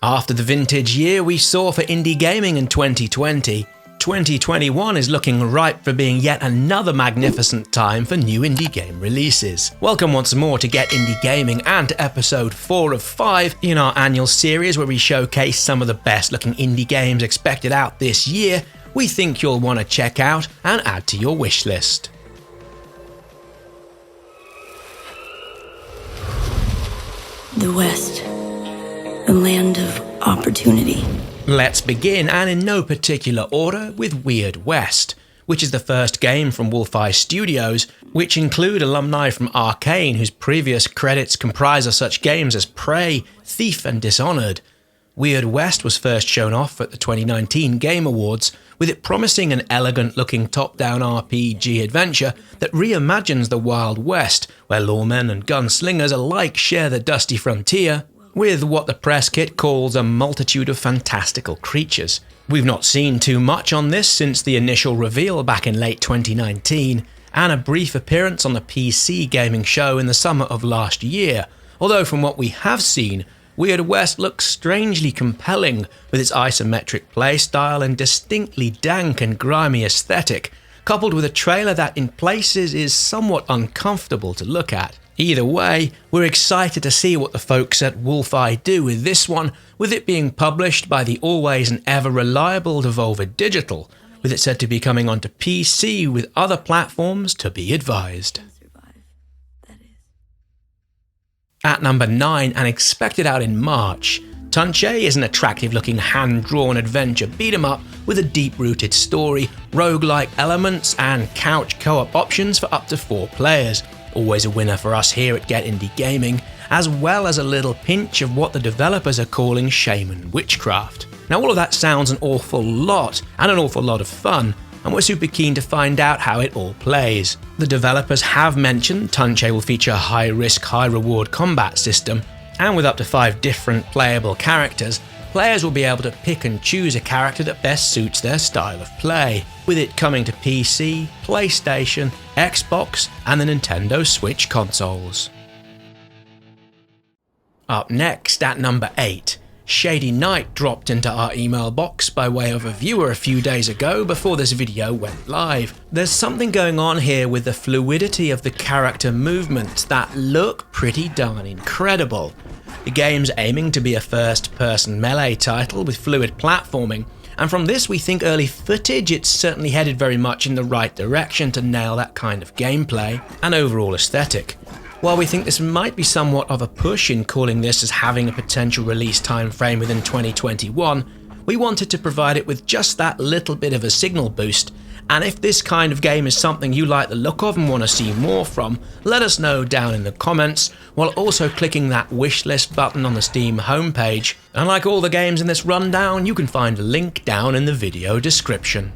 After the vintage year we saw for indie gaming in 2020, 2021 is looking ripe for being yet another magnificent time for new indie game releases. Welcome once more to Get Indie Gaming and to episode 4 of 5 in our annual series where we showcase some of the best looking indie games expected out this year we think you'll want to check out and add to your wish list. The West, the land of opportunity. Let's begin, and in no particular order, with Weird West, which is the first game from Wolfeye Studios, which include alumni from Arcane whose previous credits comprise of such games as Prey, Thief and Dishonored. Weird West was first shown off at the 2019 Game Awards, with it promising an elegant-looking top-down RPG adventure that reimagines the Wild West, where lawmen and gunslingers alike share the dusty frontier, with what the press kit calls a multitude of fantastical creatures. We've not seen too much on this since the initial reveal back in late 2019, and a brief appearance on the PC gaming show in the summer of last year, although from what we have seen, Weird West looks strangely compelling with its isometric playstyle and distinctly dank and grimy aesthetic, coupled with a trailer that in places is somewhat uncomfortable to look at. Either way, we're excited to see what the folks at Wolfeye do with this one, with it being published by the always and ever reliable Devolver Digital, with it said to be coming onto PC with other platforms to be advised. At number 9 and expected out in March, Tunche is an attractive-looking hand-drawn adventure beat-em-up with a deep-rooted story, roguelike elements and couch co-op options for up to 4 players. Always a winner for us here at Get Indie Gaming, as well as a little pinch of what the developers are calling shaman witchcraft. Now all of that sounds an awful lot, and an awful lot of fun, and we're super keen to find out how it all plays. The developers have mentioned Tunche will feature a high-risk, high-reward combat system, and with up to 5 different playable characters, players will be able to pick and choose a character that best suits their style of play, with it coming to PC, PlayStation, Xbox and the Nintendo Switch consoles. Up next at number 8, Shady Knight dropped into our email box by way of a viewer a few days ago before this video went live. There's something going on here with the fluidity of the character movements that look pretty darn incredible. The game's aiming to be a first-person melee title with fluid platforming, and from this we think early footage it's certainly headed very much in the right direction to nail that kind of gameplay and overall aesthetic. While we think this might be somewhat of a push in calling this as having a potential release time frame within 2021, we wanted to provide it with just that little bit of a signal boost, and if this kind of game is something you like the look of and want to see more from, let us know down in the comments, while also clicking that wishlist button on the Steam homepage. And like all the games in this rundown, you can find a link down in the video description.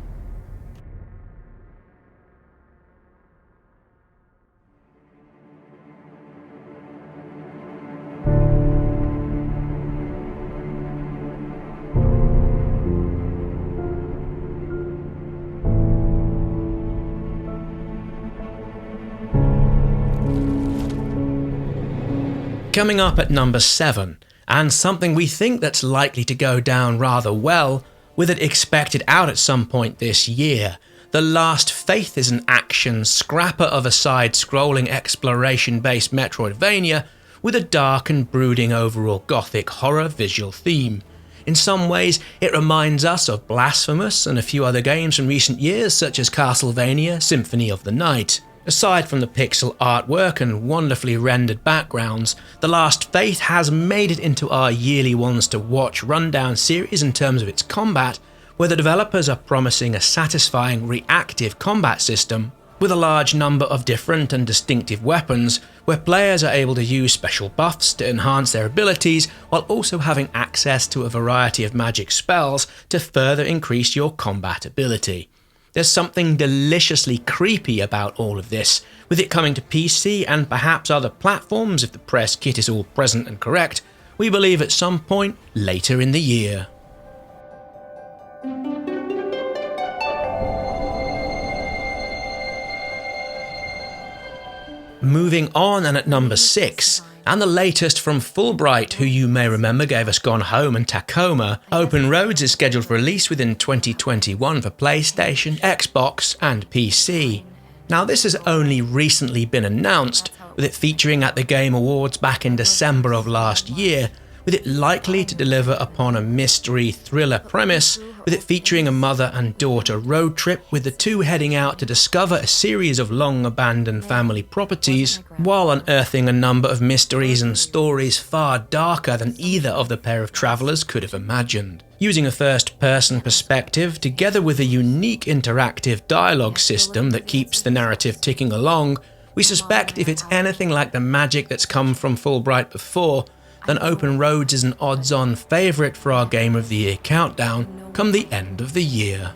Coming up at number 7, and something we think that's likely to go down rather well, with it expected out at some point this year, The Last Faith is an action scrapper of a side-scrolling exploration-based Metroidvania with a dark and brooding overall gothic horror visual theme. In some ways, it reminds us of Blasphemous and a few other games from recent years such as Castlevania Symphony of the Night. Aside from the pixel artwork and wonderfully rendered backgrounds, The Last Faith has made it into our yearly ones to watch rundown series in terms of its combat, where the developers are promising a satisfying reactive combat system with a large number of different and distinctive weapons, where players are able to use special buffs to enhance their abilities while also having access to a variety of magic spells to further increase your combat ability. There's something deliciously creepy about all of this, with it coming to PC and perhaps other platforms if the press kit is all present and correct, we believe at some point later in the year. Moving on, and at number 6, And the latest from Fulbright, who you may remember gave us Gone Home and Tacoma, Open Roads is scheduled for release within 2021 for PlayStation, Xbox and PC. Now this has only recently been announced, with it featuring at the Game Awards back in December of last year, with it likely to deliver upon a mystery thriller premise, with it featuring a mother and daughter road trip, with the two heading out to discover a series of long abandoned family properties, while unearthing a number of mysteries and stories far darker than either of the pair of travellers could have imagined. Using a first-person perspective, together with a unique interactive dialogue system that keeps the narrative ticking along, we suspect if it's anything like the magic that's come from Fulbright before, then Open Roads is an odds-on favourite for our Game of the Year countdown come the end of the year.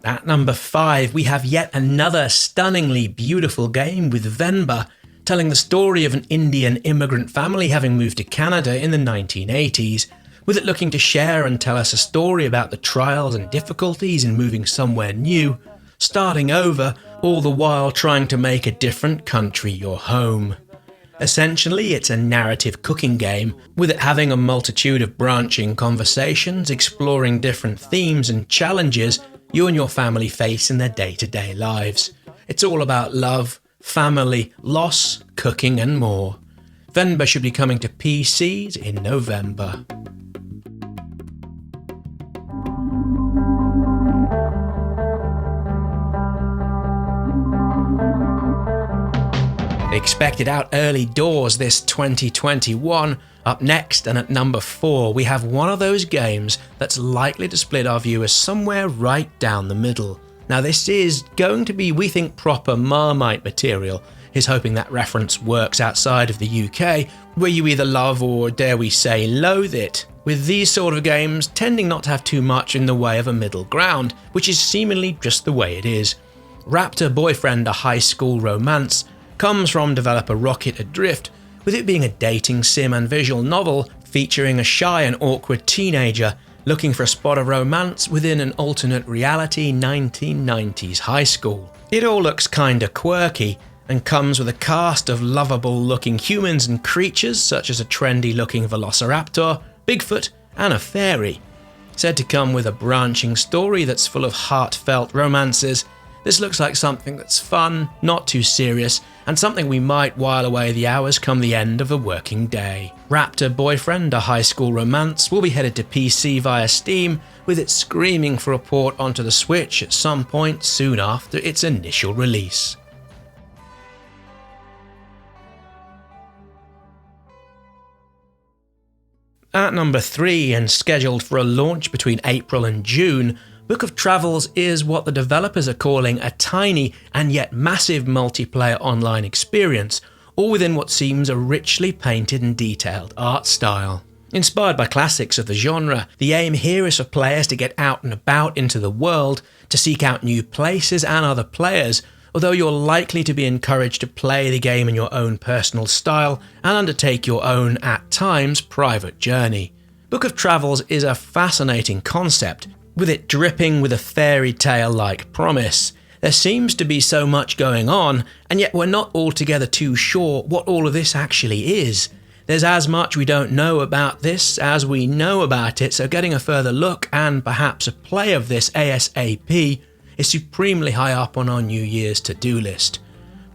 At number 5, we have yet another stunningly beautiful game with Venba, telling the story of an Indian immigrant family having moved to Canada in the 1980s, with it looking to share and tell us a story about the trials and difficulties in moving somewhere new, starting over, all the while trying to make a different country your home. Essentially, it's a narrative cooking game, with it having a multitude of branching conversations exploring different themes and challenges you and your family face in their day-to-day lives. It's all about love, family, loss, cooking and more. Venba should be coming to PCs in November. Expected out early doors this 2021. Up next and at number 4, we have one of those games that's likely to split our viewers somewhere right down the middle. Now this is going to be, we think, proper Marmite material. Here's hoping that reference works outside of the UK, where you either love or, dare we say, loathe it. With these sort of games tending not to have too much in the way of a middle ground, which is seemingly just the way it is. Raptor Boyfriend, a high school romance, comes from developer Rocket Adrift, with it being a dating sim and visual novel featuring a shy and awkward teenager looking for a spot of romance within an alternate reality 1990s high school. It all looks kinda quirky and comes with a cast of lovable looking humans and creatures such as a trendy looking velociraptor, Bigfoot and a fairy. Said to come with a branching story that's full of heartfelt romances, this looks like something that's fun, not too serious, and something we might while away the hours come the end of the working day. Raptor Boyfriend, a high school romance, will be headed to PC via Steam, with it screaming for a port onto the Switch at some point soon after its initial release. At number 3, and scheduled for a launch between April and June, Book of Travels is what the developers are calling a tiny and yet massive multiplayer online experience, all within what seems a richly painted and detailed art style. Inspired by classics of the genre, the aim here is for players to get out and about into the world, to seek out new places and other players, although you're likely to be encouraged to play the game in your own personal style and undertake your own, at times, private journey. Book of Travels is a fascinating concept, with it dripping with a fairy tale-like promise. There seems to be so much going on, and yet we're not altogether too sure what all of this actually is. There's as much we don't know about this as we know about it, so getting a further look and perhaps a play of this ASAP is supremely high up on our New Year's to-do list.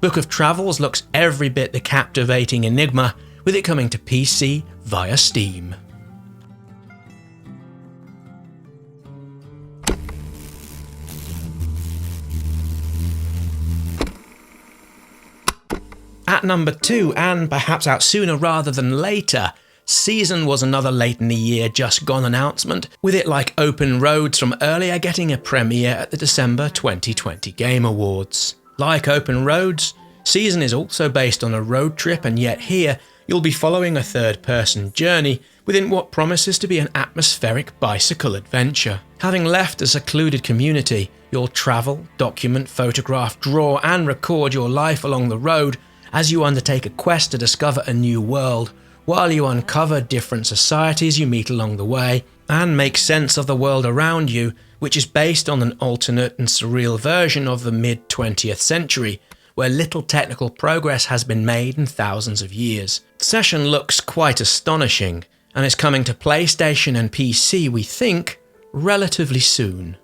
Book of Travels looks every bit the captivating enigma, with it coming to PC via Steam. At number 2, and perhaps out sooner rather than later, Season was another late in the year just gone announcement, with it like Open Roads from earlier getting a premiere at the December 2020 Game Awards. Like Open Roads, Season is also based on a road trip, and yet here you'll be following a third-person journey within what promises to be an atmospheric bicycle adventure. Having left a secluded community, you'll travel, document, photograph, draw and record your life along the road as you undertake a quest to discover a new world, while you uncover different societies you meet along the way, and make sense of the world around you, which is based on an alternate and surreal version of the mid-20th century, where little technical progress has been made in thousands of years. Session looks quite astonishing, and is coming to PlayStation and PC, we think, relatively soon.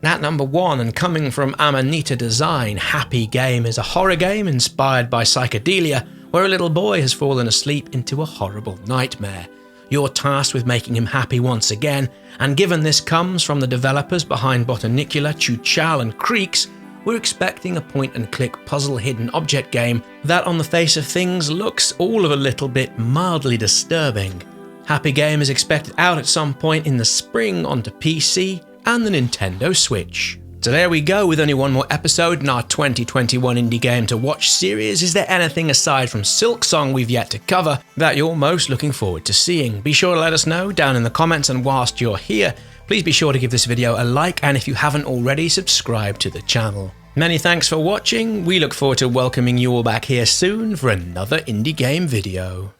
At number 1, and coming from Amanita Design, Happy Game is a horror game inspired by psychedelia, where a little boy has fallen asleep into a horrible nightmare. You're tasked with making him happy once again, and given this comes from the developers behind Botanicula, Tunche and Creaks, we're expecting a point-and-click puzzle hidden object game that on the face of things looks all of a little bit mildly disturbing. Happy Game is expected out at some point in the spring onto PC and the Nintendo Switch. So there we go, with only one more episode in our 2021 Indie Game to Watch series. Is there anything aside from Silksong we've yet to cover that you're most looking forward to seeing? Be sure to let us know down in the comments, and whilst you're here, please be sure to give this video a like, and if you haven't already, subscribe to the channel. Many thanks for watching. We look forward to welcoming you all back here soon for another Indie Game video.